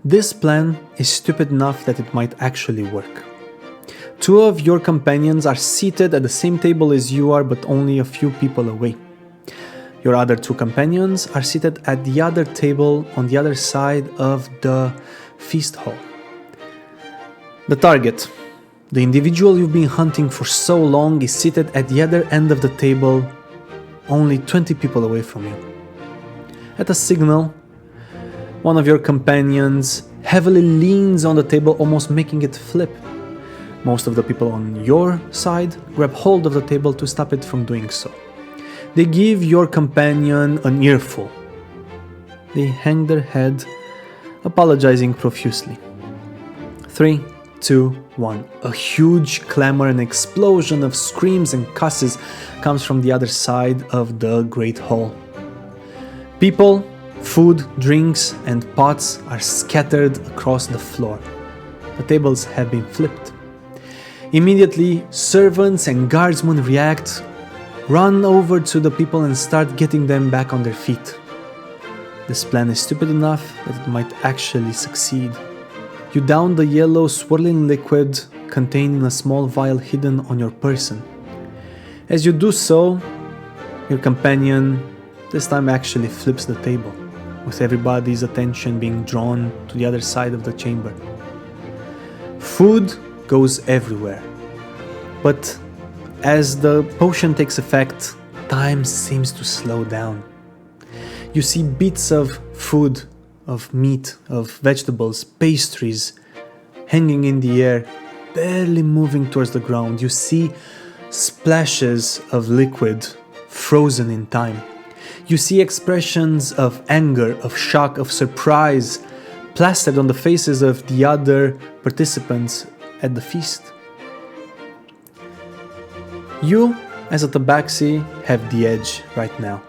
This plan is stupid enough that it might actually work. Two of your companions are seated at the same table as you are, but only a few people away. Your other two companions are seated at the other table on the other side of the feast hall. The target, the individual you've been hunting for so long, is seated at the other end of the table, only 20 people away from you. At a signal, one of your companions heavily leans on the table, almost making it flip. Most of the people on your side grab hold of the table to stop it from doing so. They give your companion an earful. They hang their head, apologizing profusely. 3, 2, 1. A huge clamor and explosion of screams and cusses comes from the other side of the great hall. People, food, drinks, and pots are scattered across the floor. The tables have been flipped. Immediately, servants and guardsmen react, run over to the people and start getting them back on their feet. This plan is stupid enough that it might actually succeed. You down the yellow swirling liquid contained in a small vial hidden on your person. As you do so, your companion this time actually flips the table, with everybody's attention being drawn to the other side of the chamber. Food goes everywhere, but as the potion takes effect, time seems to slow down. You see bits of food, of meat, of vegetables, pastries hanging in the air, barely moving towards the ground. You see splashes of liquid frozen in time. You see expressions of anger, of shock, of surprise plastered on the faces of the other participants at the feast. You, as a tabaxi, have the edge right now.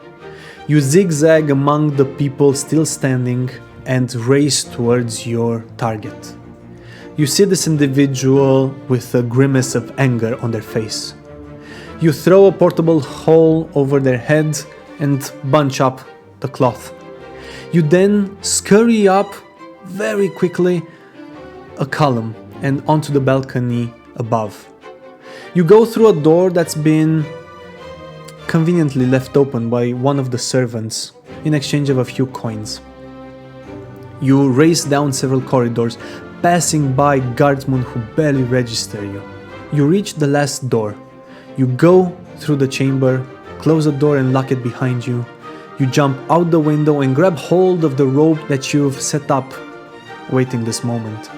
You zigzag among the people still standing and race towards your target. You see this individual with a grimace of anger on their face. You throw a portable hole over their head and bunch up the cloth. You then scurry up very quickly a column and onto the balcony above. You go through a door that's been conveniently left open by one of the servants in exchange of a few coins. You race down several corridors, passing by guardsmen who barely register you. You reach the last door. You go through the chamber, close the door and lock it behind you. You jump out the window and grab hold of the rope that you've set up, waiting this moment.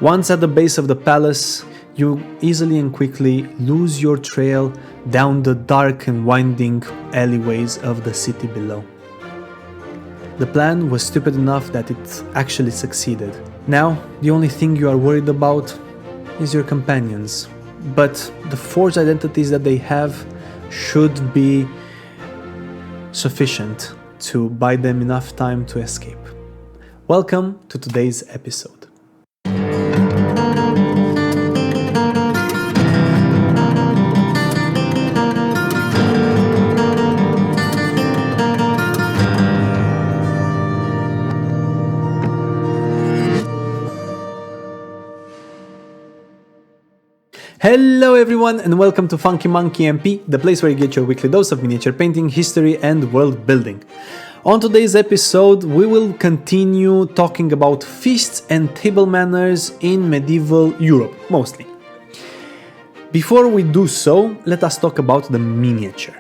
Once at the base of the palace, you easily and quickly lose your trail down the dark and winding alleyways of the city below. The plan was stupid enough that it actually succeeded. Now, the only thing you are worried about is your companions, but the forged identities that they have should be sufficient to buy them enough time to escape. Welcome to today's episode. Hello everyone and welcome to Funky Monkey MP, the place where you get your weekly dose of miniature painting, history and world building. On today's episode, we will continue talking about feasts and table manners in medieval Europe, mostly. Before we do so, let us talk about the miniature.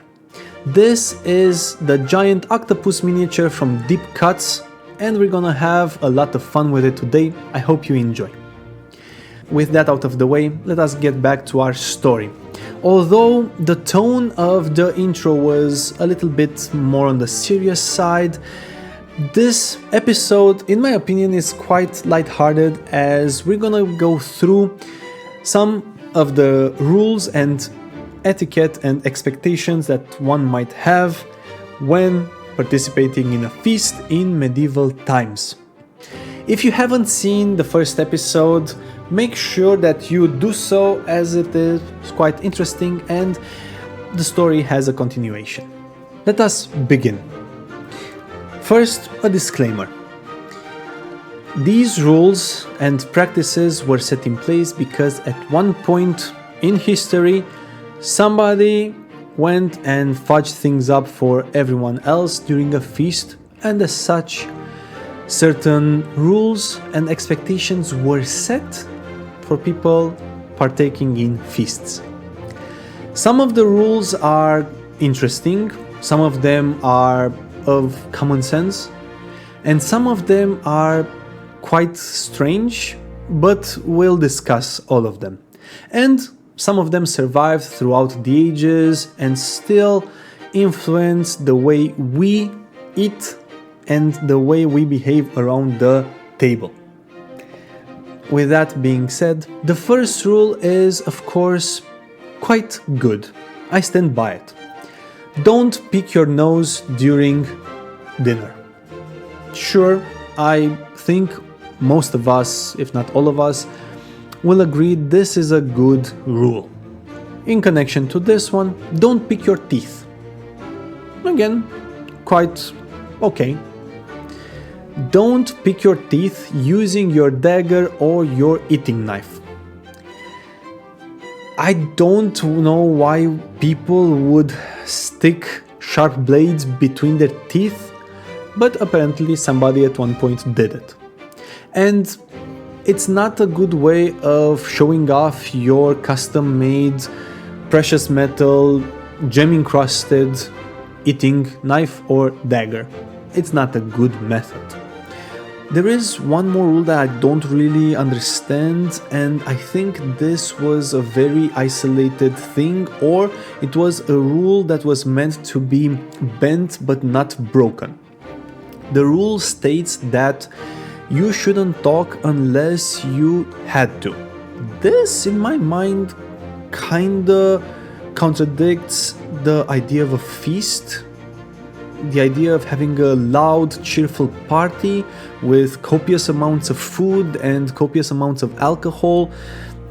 This is the giant octopus miniature from Deep Cuts, and we're gonna have a lot of fun with it today. I hope you enjoy. With that out of the way, let us get back to our story. Although the tone of the intro was a little bit more on the serious side, this episode, in my opinion, is quite lighthearted as we're gonna go through some of the rules and etiquette and expectations that one might have when participating in a feast in medieval times. If you haven't seen the first episode, make sure that you do so as it is quite interesting and the story has a continuation. Let us begin. First, a disclaimer. These rules and practices were set in place because at one point in history, somebody went and fudged things up for everyone else during a feast, and as such, certain rules and expectations were set for people partaking in feasts. Some of the rules are interesting, some of them are of common sense, and some of them are quite strange, but we'll discuss all of them. And some of them survived throughout the ages and still influence the way we eat and the way we behave around the table. With that being said, the first rule is, of course, quite good. I stand by it. Don't pick your nose during dinner. Sure, I think most of us, if not all of us, will agree this is a good rule. In connection to this one, don't pick your teeth. Again, quite okay. Don't pick your teeth using your dagger or your eating knife. I don't know why people would stick sharp blades between their teeth, but apparently somebody at one point did it. And it's not a good way of showing off your custom-made precious metal, gem-encrusted eating knife or dagger. It's not a good method. There is one more rule that I don't really understand, and I think this was a very isolated thing, or it was a rule that was meant to be bent but not broken. The rule states that you shouldn't talk unless you had to. This, in my mind, kinda contradicts the idea of a feast, the idea of having a loud, cheerful party with copious amounts of food and copious amounts of alcohol,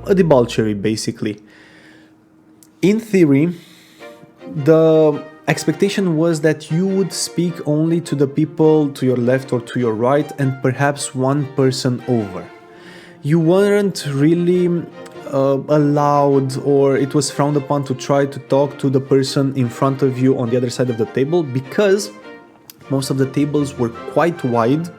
a debauchery basically. In theory, the expectation was that you would speak only to the people to your left or to your right and perhaps one person over. You weren't really allowed, or it was frowned upon to try to talk to the person in front of you on the other side of the table, because most of the tables were quite wide,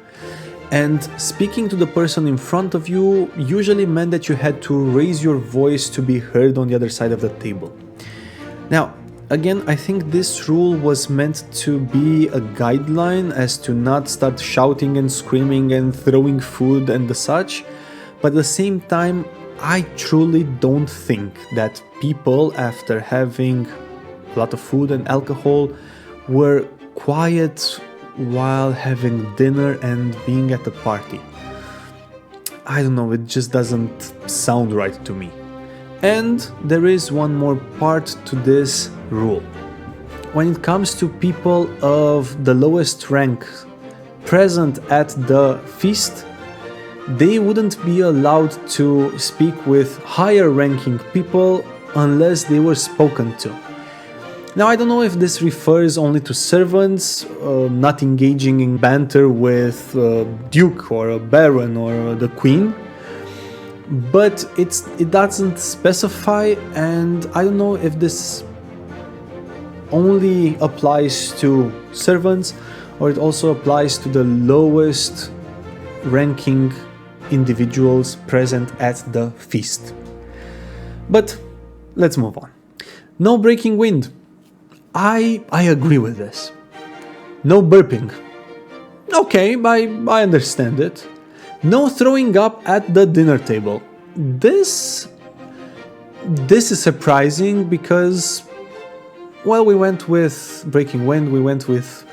and speaking to the person in front of you usually meant that you had to raise your voice to be heard on the other side of the table. Now, again, I think this rule was meant to be a guideline as to not start shouting and screaming and throwing food and the such, but at the same time, I truly don't think that people, after having a lot of food and alcohol, were quiet while having dinner and being at a party. I don't know, it just doesn't sound right to me. And there is one more part to this rule. When it comes to people of the lowest rank present at the feast, they wouldn't be allowed to speak with higher ranking people unless they were spoken to. Now, I don't know if this refers only to servants not engaging in banter with a duke or a baron or the queen, but it doesn't specify, and I don't know if this only applies to servants or it also applies to the lowest ranking individuals present at the feast. But let's move on. No breaking wind. I agree with this. No burping. Okay, I understand it. No throwing up at the dinner table. This is surprising because, well, we went with breaking wind, we went with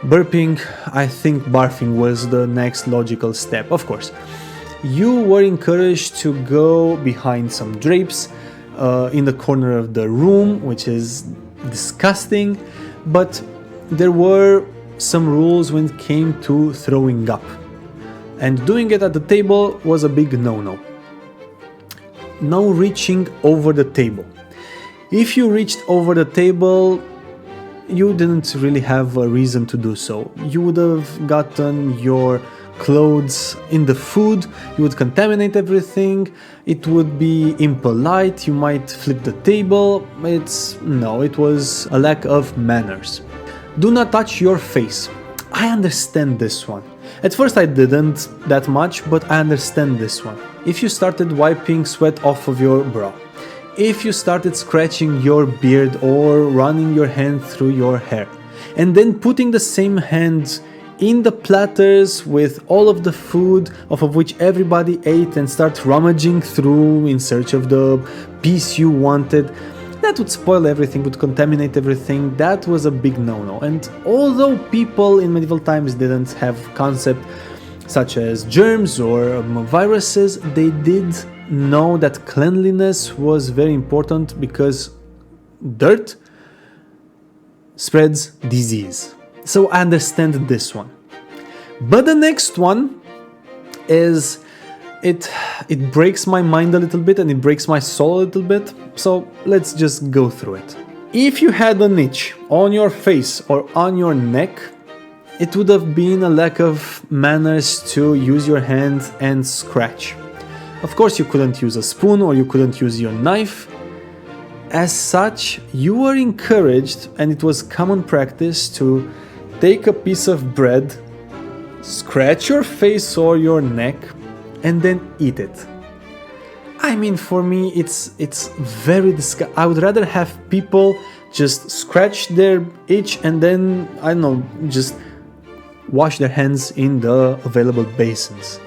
burping. I think barfing was the next logical step. Of course, you were encouraged to go behind some drapes in the corner of the room, which is disgusting, but there were some rules when it came to throwing up, and doing it at the table was a big no-no. No reaching over the table. If you reached over the table, you didn't really have a reason to do so. You would have gotten your clothes in the food, you would contaminate everything, it would be impolite, you might flip the table. It was a lack of manners. Do not touch your face. I understand this one. At first I didn't that much, but I understand this one. If you started wiping sweat off of your brow, if you started scratching your beard or running your hand through your hair, and then putting the same hand in the platters with all of the food of which everybody ate and start rummaging through in search of the piece you wanted, that would spoil everything, would contaminate everything. That was a big no-no. And although people in medieval times didn't have concepts such as germs or viruses, they did know that cleanliness was very important because dirt spreads disease. So I understand this one. But the next one is it breaks my mind a little bit and it breaks my soul a little bit. So let's just go through it. If you had an itch on your face or on your neck, it would have been a lack of manners to use your hand and scratch. Of course, you couldn't use a spoon or you couldn't use your knife. As such, you were encouraged, and it was common practice, to take a piece of bread, scratch your face or your neck, and then eat it. I mean, for me, it's very disgusting. I would rather have people just scratch their itch and then, I don't know, just wash their hands in the available basins,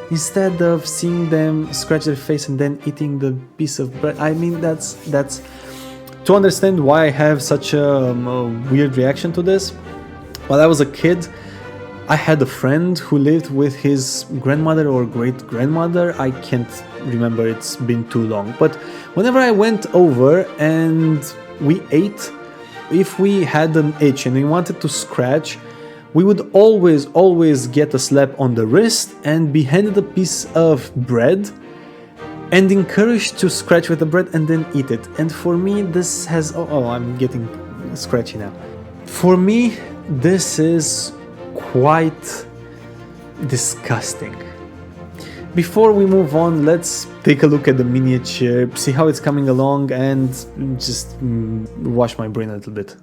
instead of seeing them scratch their face and then eating the piece of bread. I mean, that's to understand why I have such a weird reaction to this. While I was a kid, I had a friend who lived with his grandmother or great-grandmother. I can't remember, it's been too long. But whenever I went over and we ate, if we had an itch and we wanted to scratch, we would always get a slap on the wrist and be handed a piece of bread and encouraged to scratch with the bread and then eat it. And for me, this has... Oh, I'm getting scratchy now. For me, this is quite disgusting. Before we move on, let's take a look at the miniature, see how it's coming along, and just wash my brain a little bit.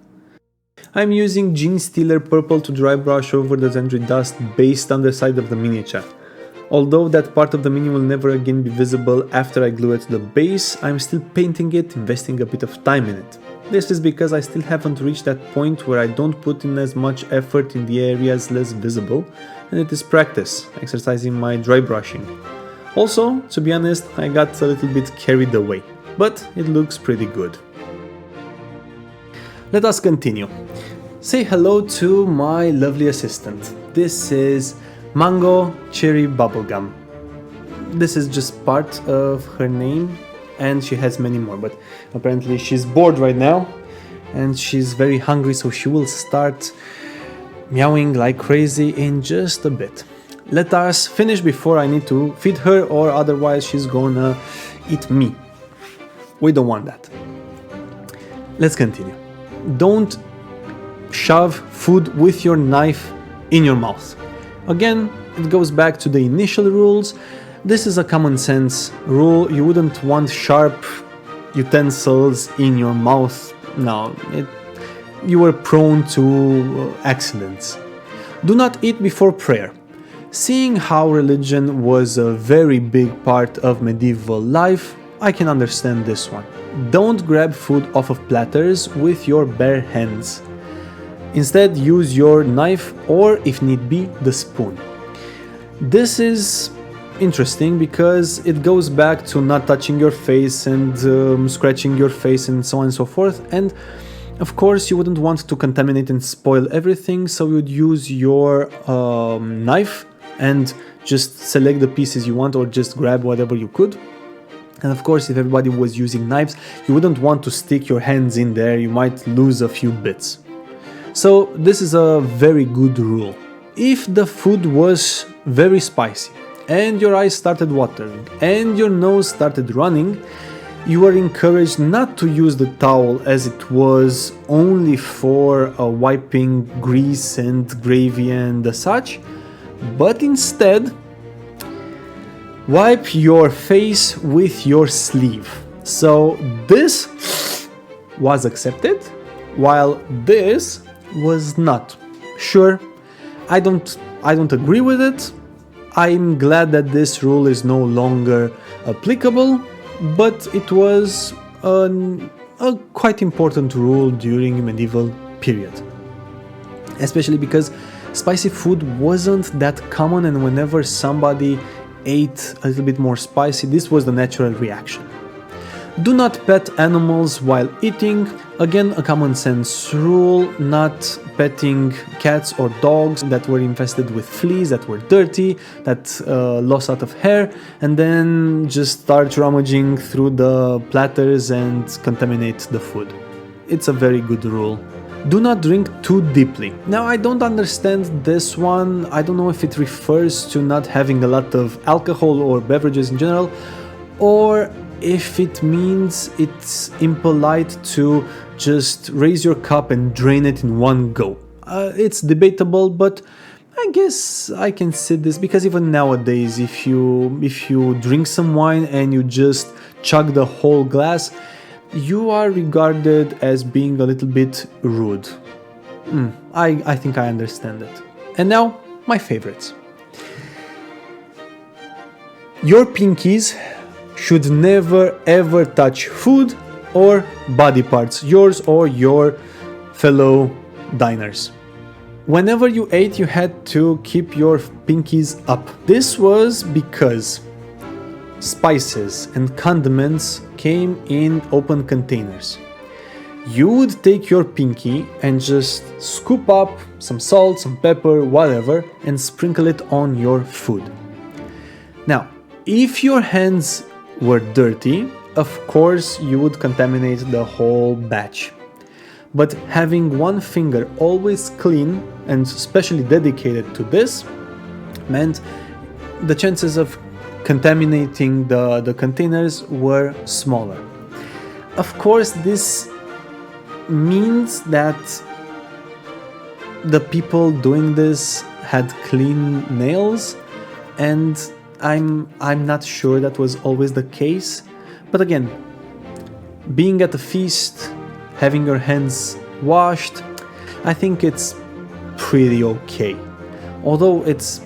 I'm using Gene Stealer Purple to dry brush over the Zendry dust based underside of the miniature. Although that part of the mini will never again be visible after I glue it to the base, I'm still painting it, investing a bit of time in it. This is because I still haven't reached that point where I don't put in as much effort in the areas less visible, and it is practice, exercising my dry brushing. Also, to be honest, I got a little bit carried away, but it looks pretty good. Let us continue. Say hello to my lovely assistant. This is Mango Cherry Bubblegum. This is just part of her name, and she has many more, but apparently she's bored right now and she's very hungry, so she will start meowing like crazy in just a bit. Let us finish before I need to feed her, or otherwise she's gonna eat me. We don't want that. Let's continue. Don't shove food with your knife in your mouth. Again, it goes back to the initial rules. This is a common sense rule. You wouldn't want sharp utensils in your mouth. No, you were prone to accidents. Do not eat before prayer. Seeing how religion was a very big part of medieval life, I can understand this one. Don't grab food off of platters with your bare hands. Instead, use your knife or, if need be, the spoon. This is interesting because it goes back to not touching your face and scratching your face and so on and so forth. And of course, you wouldn't want to contaminate and spoil everything, so you would use your knife and just select the pieces you want, or just grab whatever you could. And of course, if everybody was using knives, you wouldn't want to stick your hands in there, you might lose a few bits. So this is a very good rule. If the food was very spicy, and your eyes started watering, and your nose started running, you are encouraged not to use the towel, as it was only for wiping grease and gravy and such, but instead wipe your face with your sleeve. So this was accepted, while this was not. Sure, I don't agree with it. I'm glad that this rule is no longer applicable, but it was a quite important rule during medieval period. Especially because spicy food wasn't that common, and whenever somebody ate a little bit more spicy, this was the natural reaction. Do not pet animals while eating. Again, a common sense rule, not petting cats or dogs that were infested with fleas, that were dirty, that lost out of hair, and then just start rummaging through the platters and contaminate the food. It's a very good rule. Do not drink too deeply. Now, I don't understand this one. I don't know if it refers to not having a lot of alcohol or beverages in general, or if it means it's impolite to just raise your cup and drain it in one go. It's debatable, but I guess I can see this, because even nowadays, if you drink some wine and you just chug the whole glass, you are regarded as being a little bit rude. I think I understand it. And now, my favorites. Your pinkies should never ever touch food or body parts, yours or your fellow diners. Whenever you ate, you had to keep your pinkies up. This was because spices and condiments came in open containers. You would take your pinky and just scoop up some salt, some pepper, whatever, and sprinkle it on your food. Now, if your hands were dirty, of course you would contaminate the whole batch. But having one finger always clean and specially dedicated to this meant the chances of contaminating the containers were smaller. Of course, this means that the people doing this had clean nails, and I'm not sure that was always the case. But again, being at a feast, having your hands washed, I think it's pretty okay. Although it's...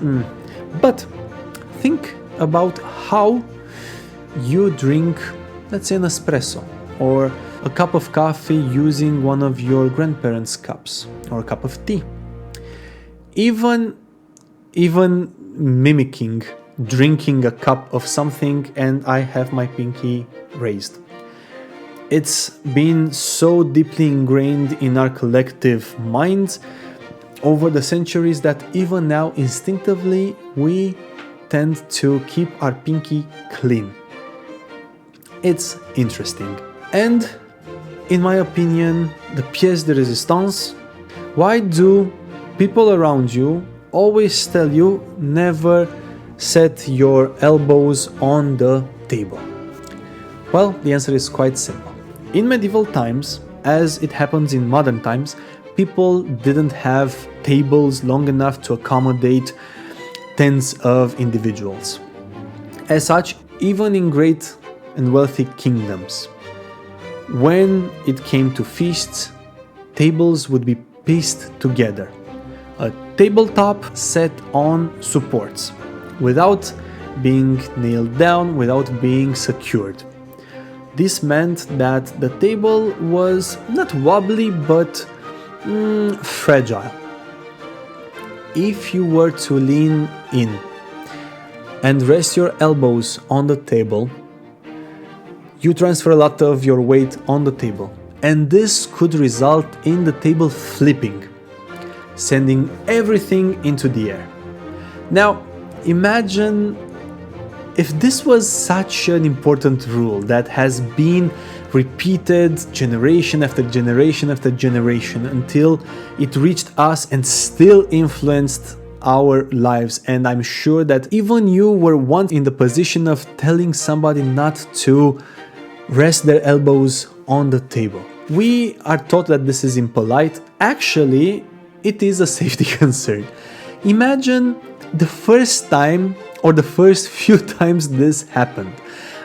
But think about how you drink, let's say, an espresso or a cup of coffee using one of your grandparents' cups, or a cup of tea. Even mimicking drinking a cup of something and I have my pinky raised. It's been so deeply ingrained in our collective minds over the centuries that even now instinctively we tend to keep our pinky clean. It's interesting. And in my opinion, the pièce de résistance, why do people around you always tell you never set your elbows on the table? Well, the answer is quite simple. In medieval times, as it happens in modern times, people didn't have tables long enough to accommodate tens of individuals. As such, even in great and wealthy kingdoms, when it came to feasts, tables would be pieced together. A tabletop set on supports, without being nailed down, without being secured. This meant that the table was not wobbly, but fragile. If you were to lean in and rest your elbows on the table, you transfer a lot of your weight on the table, and this could result in the table flipping, sending everything into the air. Now, imagine if this was such an important rule that has been repeated generation after generation after generation until it reached us and still influenced our lives. And I'm sure that even you were once in the position of telling somebody not to rest their elbows on the table. We are taught that this is impolite. Actually, it is a safety concern. Imagine the first time or the first few times this happened,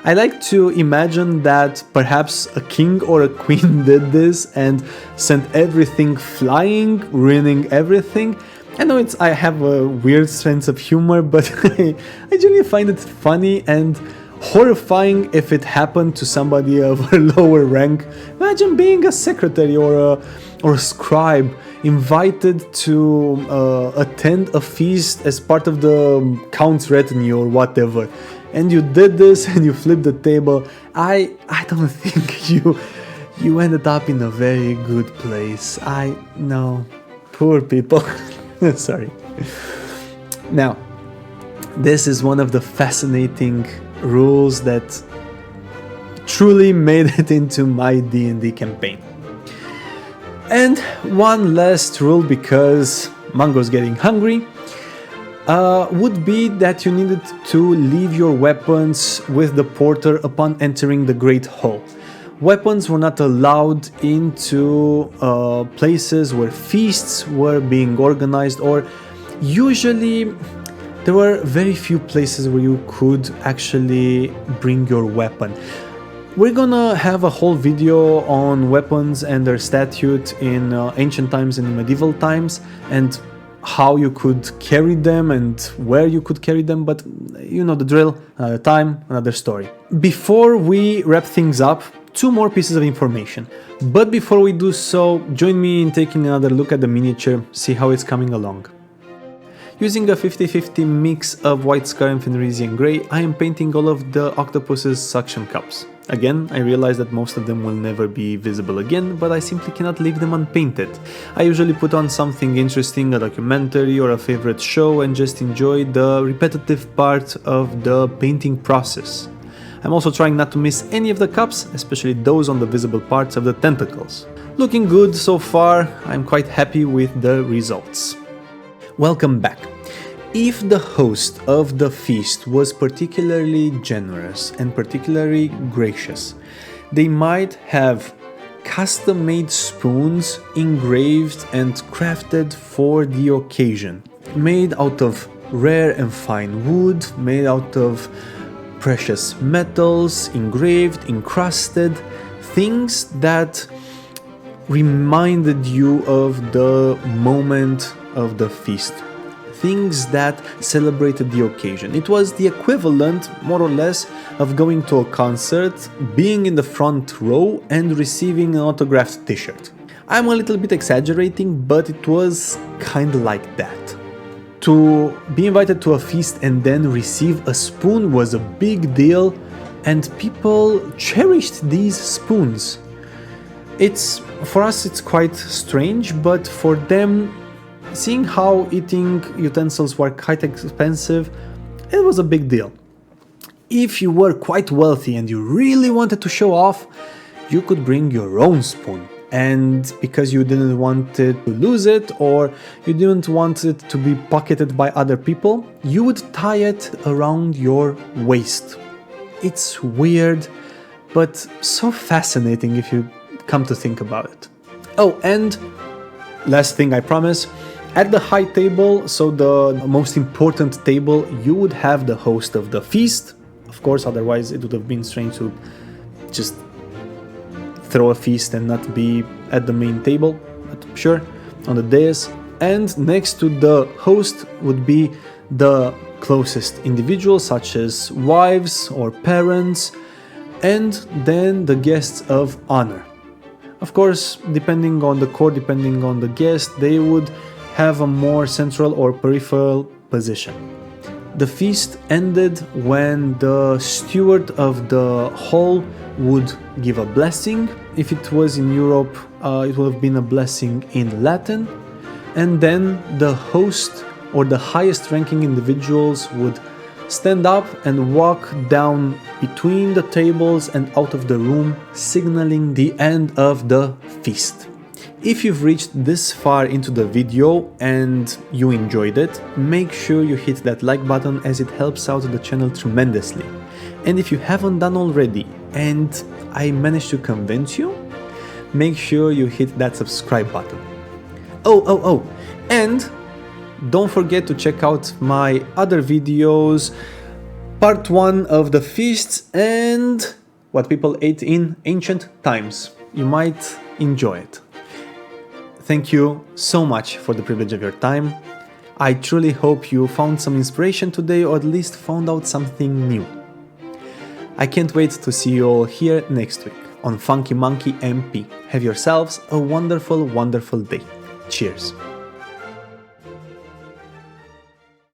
I like to imagine that perhaps a king or a queen did this and sent everything flying, ruining everything. I know I have a weird sense of humor, but I generally find it funny and horrifying if it happened to somebody of a lower rank. Imagine being a secretary or a scribe invited to attend a feast as part of the count's retinue or whatever, and you did this and you flipped the table. I don't think you ended up in a very good place. I know, poor people. Sorry. Now, this is one of the fascinating rules that truly made it into my D&D campaign. And one last rule, because Mango's getting hungry, would be that you needed to leave your weapons with the porter upon entering the Great Hall. Weapons were not allowed into places where feasts were being organized, or usually there were very few places where you could actually bring your weapon. We're gonna have a whole video on weapons and their statute in ancient times and medieval times, and how you could carry them and where you could carry them, but you know the drill. Another time, another story. Before we wrap things up, 2 more pieces of information. But before we do so, join me in taking another look at the miniature, see how it's coming along. Using a 50-50 mix of White Scar and Fenrisian Grey, I am painting all of the Octopus's suction cups. Again, I realize that most of them will never be visible again, but I simply cannot leave them unpainted. I usually put on something interesting, a documentary or a favorite show, and just enjoy the repetitive part of the painting process. I'm also trying not to miss any of the cups, especially those on the visible parts of the tentacles. Looking good so far, I'm quite happy with the results. Welcome back. If the host of the feast was particularly generous and particularly gracious, they might have custom-made spoons engraved and crafted for the occasion, made out of rare and fine wood, made out of precious metals, engraved, encrusted, things that reminded you of the moment of the feast, things that celebrated the occasion. It was the equivalent, more or less, of going to a concert, being in the front row and receiving an autographed t-shirt. I'm a little bit exaggerating, but it was kind of like that. To be invited to a feast and then receive a spoon was a big deal, and people cherished these spoons. For us it's quite strange, but for them, seeing how eating utensils were quite expensive, it was a big deal. If you were quite wealthy and you really wanted to show off, you could bring your own spoon. And because you didn't want it to lose it, or you didn't want it to be pocketed by other people, you would tie it around your waist. It's weird, but so fascinating if you come to think about it. Oh, and last thing I promise, at the high table, so the most important table, you would have the host of the feast. Of course, otherwise it would have been strange to just throw a feast and not be at the main table, but sure, on the dais. And next to the host would be the closest individuals, such as wives or parents, and then the guests of honor. Of course, depending on the court, depending on the guest, they would have a more central or peripheral position. The feast ended when the steward of the hall would give a blessing. If it was in Europe, it would have been a blessing in Latin. And then the host or the highest ranking individuals would stand up and walk down between the tables and out of the room, signaling the end of the feast. If you've reached this far into the video and you enjoyed it, make sure you hit that like button, as it helps out the channel tremendously. And if you haven't done already and I managed to convince you, make sure you hit that subscribe button. And Don't forget to check out my other videos, part 1 of the feasts and what people ate in ancient times. You might enjoy it. Thank you so much for the privilege of your time. I truly hope you found some inspiration today, or at least found out something new. I can't wait to see you all here next week on Funky Monkey MP. Have yourselves a wonderful, wonderful day. Cheers.